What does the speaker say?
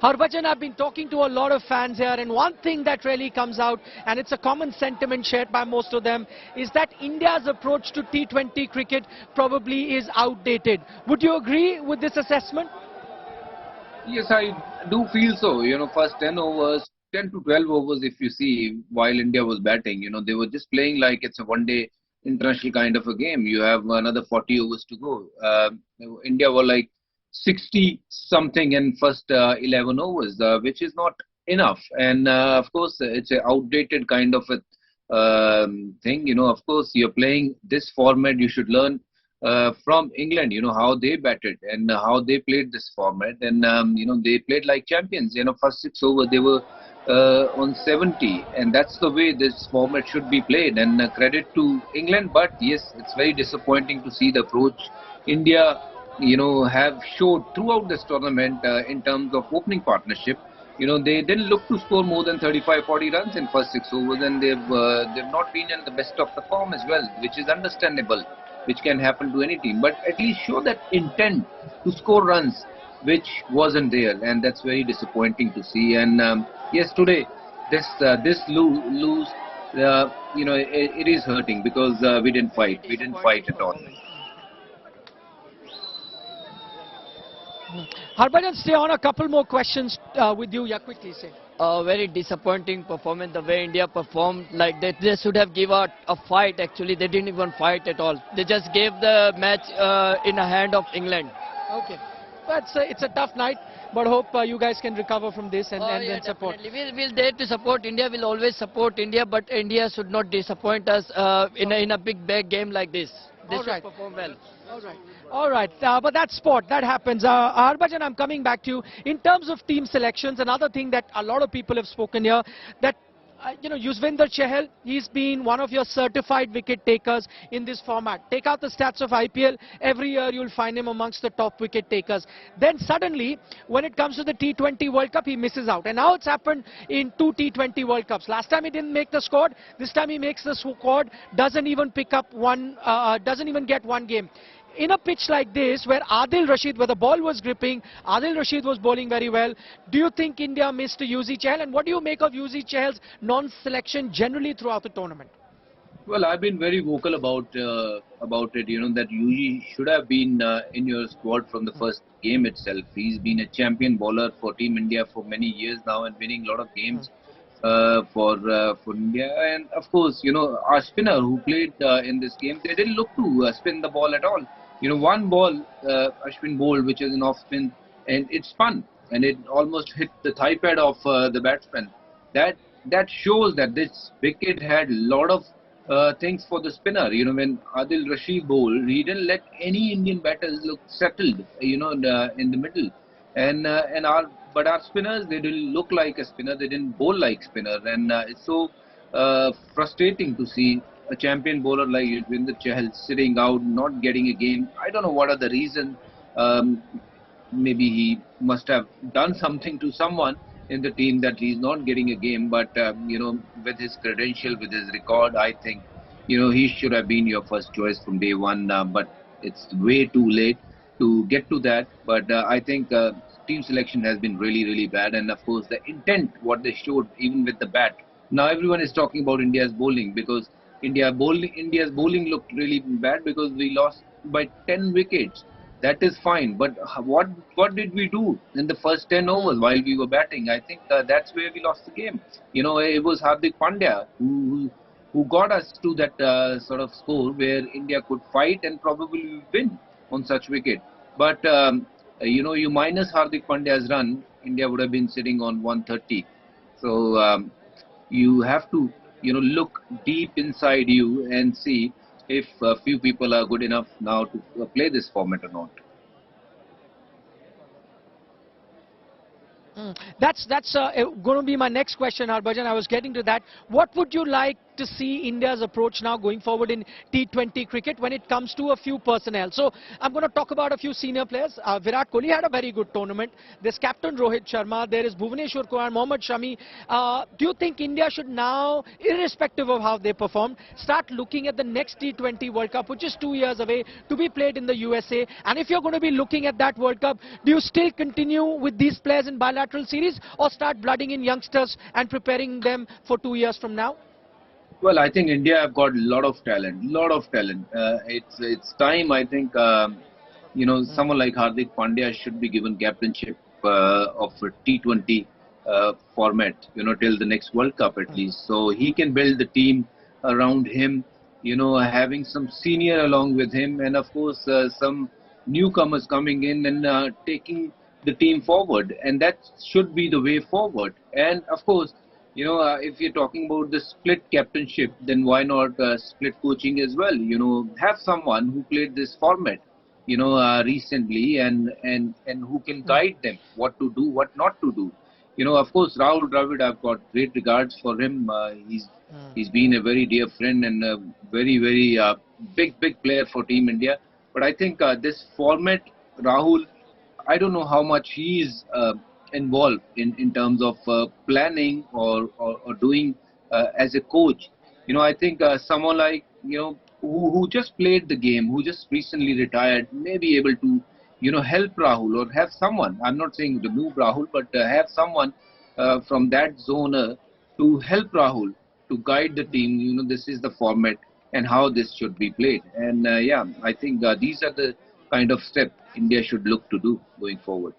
Harbhajan, I've been talking to a lot of fans here, and one thing that really comes out, and it's a common sentiment shared by most of them, is that India's approach to T20 cricket probably is outdated. Would you agree with this assessment? Yes, I do feel so. First 10 overs, 10 to 12 overs, if you see, while India was batting, they were just playing like it's a one-day international kind of a game. You have another 40 overs to go. India were like 60 something in first 11 overs, which is not enough. And of course, it's an outdated kind of a thing. Of course, you're playing this format, you should learn from England, how they batted and how they played this format. And, they played like champions. First 6 overs, they were on 70. And that's the way this format should be played. And credit to England. But yes, it's very disappointing to see the approach India, have showed throughout this tournament in terms of opening partnership. They didn't look to score more than 35-40 runs in first 6 overs, and they've not been in the best of the form as well, which is understandable, which can happen to any team. But at least show that intent to score runs, which wasn't there, and that's very disappointing to see. And yes, today this lose, it is hurting because we didn't fight. We didn't fight at all. Harbhajan, stay on a couple more questions with you. Yeah, quickly say. A very disappointing performance, the way India performed. Like they should have given a fight. Actually, they didn't even fight at all. They just gave the match in the hand of England. Okay, but it's a tough night, but hope you guys can recover from this and then support. We'll there to support India. We'll always support India, but India should not disappoint us in a big game like this. They should perform well. All right. But that's sport. That happens. Harbhajan, I'm coming back to you. In terms of team selections, another thing that a lot of people have spoken here, that Yuzvendra Chahal, he's been one of your certified wicket takers in this format. Take out the stats of IPL, every year you'll find him amongst the top wicket takers. Then suddenly, when it comes to the T20 World Cup, he misses out. And now it's happened in 2 T20 World Cups. Last time he didn't make the squad. This time he makes the squad, doesn't even pick up one, doesn't even get one game. In a pitch like this, where Adil Rashid, where the ball was gripping, Adil Rashid was bowling very well, do you think India missed Yuzi Chahal? And what do you make of Yuzi Chahal's non-selection generally throughout the tournament? Well, I've been very vocal about it, that Yuzi should have been in your squad from the first game itself. He's been a champion bowler for Team India for many years now and winning a lot of games for India. And of course, our spinner who played in this game, they didn't look to spin the ball at all. One ball Ashwin bowled, which is an off spin, and it spun, and it almost hit the thigh pad of the batsman. That shows that this wicket had a lot of things for the spinner. When Adil Rashid bowled, he didn't let any Indian batters look settled, in the middle. But our spinners, they didn't look like a spinner, they didn't bowl like spinner, and it's so frustrating to see a champion bowler like Yuzvendra Chahal sitting out, not getting a game. I don't know what are the reasons. Maybe he must have done something to someone in the team that he's not getting a game. But with his credential, with his record, I think he should have been your first choice from day one. But it's way too late to get to that. But I think team selection has been really bad, and of course the intent what they showed even with the bat. Now everyone is talking about India's bowling, because India's bowling looked really bad because we lost by 10 wickets. That is fine, but what did we do in the first 10 overs while we were batting? I think that's where we lost the game. It was Hardik Pandya who got us to that sort of score where India could fight and probably win on such wicket. But you minus Hardik Pandya's run, India would have been sitting on 130. So you have to look deep inside you and see if a few people are good enough now to play this format or not. That's going to be my next question, Harbhajan. I was getting to that. What would you like to see India's approach now going forward in T20 cricket when it comes to a few personnel? So I'm going to talk about a few senior players. Virat Kohli had a very good tournament. There's captain Rohit Sharma. There is Bhuvneshwar Kumar, Mohammad Shami. Do you think India should now, irrespective of how they perform, start looking at the next T20 World Cup, which is 2 years away, to be played in the USA? And if you're going to be looking at that World Cup, do you still continue with these players in bilateral series, or start blooding in youngsters and preparing them for 2 years from now? Well, I think India have got a lot of talent, it's time. I think someone like Hardik Pandya should be given captainship of a T20 format, till the next World Cup at least, so he can build the team around him. Having some senior along with him, and of course some newcomers coming in and taking the team forward, and that should be the way forward. And of course, if you're talking about the split captainship, then why not split coaching as well? Have someone who played this format, recently, and who can guide them what to do, what not to do. Of course, Rahul Dravid, I've got great regards for him. He's been a very dear friend and a very, very big player for Team India. But I think this format, Rahul, I don't know how much he is involved in terms of planning or doing as a coach. I think someone like, who just played the game, who just recently retired, may be able to, help Rahul, or have someone, I'm not saying remove Rahul, but have someone from that zone to help Rahul, to guide the team. This is the format and how this should be played. And I think these are the kind of steps India should look to do going forward.